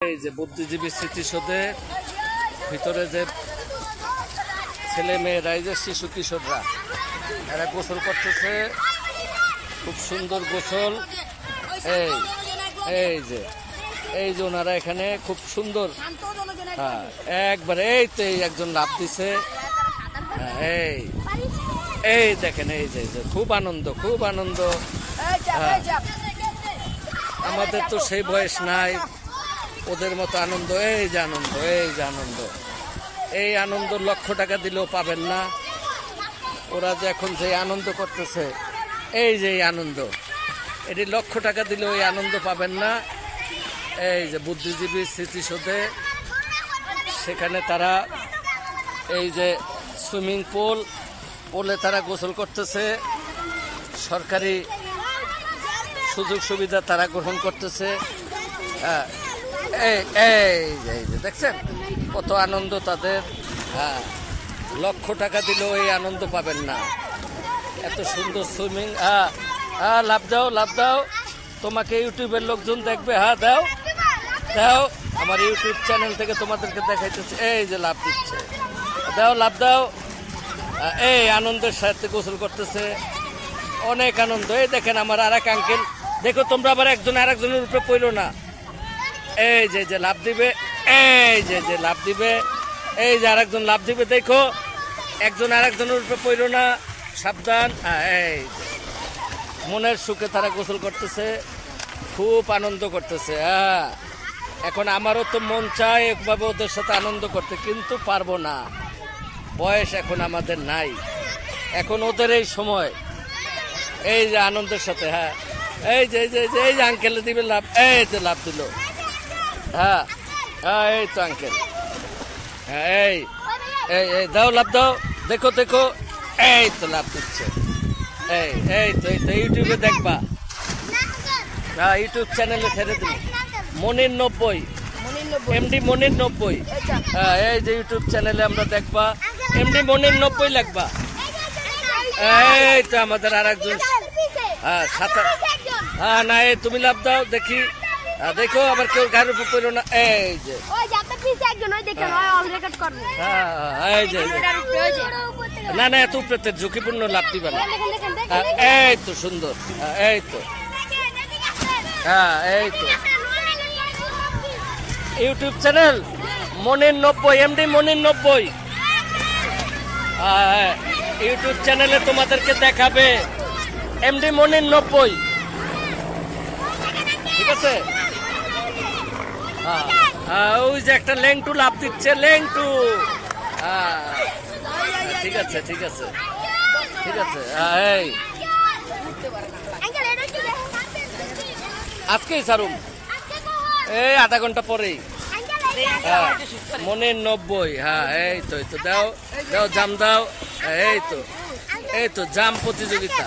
এই যে বুদ্ধিজীবী স্মৃতিসৌধে ভিতরে যে ছেলে মেয়েরা, এই যে শিশু কিশোররা, এরা গোসল করতেছে। খুব সুন্দর গোসল। এই এই যে ওনারা এখানে খুব সুন্দর, হ্যাঁ একবার এই তো এই একজন লাফ দিছে। এই দেখেন, এই যে খুব আনন্দ, খুব আনন্দ। আমাদের তো সেই বয়স নাই ওদের মতো আনন্দ। এই যে আনন্দ, এই যে আনন্দ, এই আনন্দ লক্ষ টাকা দিলেও পাবেন না। ওরা যে এখন যে আনন্দ করতেছে, এই যে এই আনন্দ, এটি লক্ষ টাকা দিলেও এই আনন্দ পাবেন না। এই যে বুদ্ধিজীবী স্মৃতিসৌধে, সেখানে তারা এই যে সুইমিং পুলে তারা গোসল করতেছে। সরকারি সুযোগ সুবিধা তারা গ্রহণ করতেছে। এই যে দেখছেন কত আনন্দ তাদের। লক্ষ টাকা দিলেও এই আনন্দ পাবেন না। এত সুন্দর সুইমিং। লাভ দাও, লাভ দাও, তোমাকে ইউটিউবের লোকজন দেখবে। দাও দাও, আমার ইউটিউব চ্যানেল থেকে তোমাদেরকে দেখাইতেছে। এই যে লাভ দিচ্ছে, দাও লাভ দাও। এই আনন্দের সাথে গোসল করতেছে, অনেক আনন্দ। এই দেখেন আমার আর এক আঙ্কেল, দেখো তোমরা আবার একজন আর একজনের উপরে পড়ো না। এই যে লাভ দিবে, এই যে লাভ দিবে, এই যে আর একজন লাভ দিবে। দেখো একজন আর একজনের উপরে পড়ো না, সাবধান। এই মনের সুখে তারা গোসল করতেছে, খুব আনন্দ করতেছে। এখন আমারও তো মন চায় একভাবে ওদের সাথে আনন্দ করতে, কিন্তু পারবো না, বয়স এখন আমাদের নাই। এখন ওদের এই সময়, এই যে আনন্দের সাথে। এই যে আঙ্কেলে দিবে লাভ, এই যে লাভ দিল। এই তো আঙ্কেল, এই দাও লাভ দাও, দেখো দেখো, এই তো লাভ দিচ্ছে। এই তো ইউটিউবে দেখবা, ইউটিউব চ্যানেলে ছেড়ে দিল মনির 90, এমডি মনির 90। এই যে ইউটিউব চ্যানেলে আমরা দেখবা, এমডি মনির 90 লাগবা। এই তো আমাদের আর একজন না, এই তুমি লাভ দাও দেখি। দেখো আবার কেউ গাড়ির উপর পড়লো না। এই যে না না, এত উপরে ঝুঁকিপূর্ণ লাভ দিবে না। এই তো সুন্দর, এই তো এই তো ইউটিউব চ্যানেল মনির 90, এমডি মনির 90। ইউটিউব চ্যানেলে তোমাদেরকে দেখাবে এমডি মনির 90, ঠিক আছে? ওই যে একটা লেংটু লাভ দিচ্ছে, লেংটু। ঠিক আছে ঠিক আছে ঠিক আছে। এই আজকেই সারুম, এই আধা ঘন্টা পরেই। মনির 90। এই তো দাও দাও, জাম দাও। এই তো জাম প্রতিযোগিতা।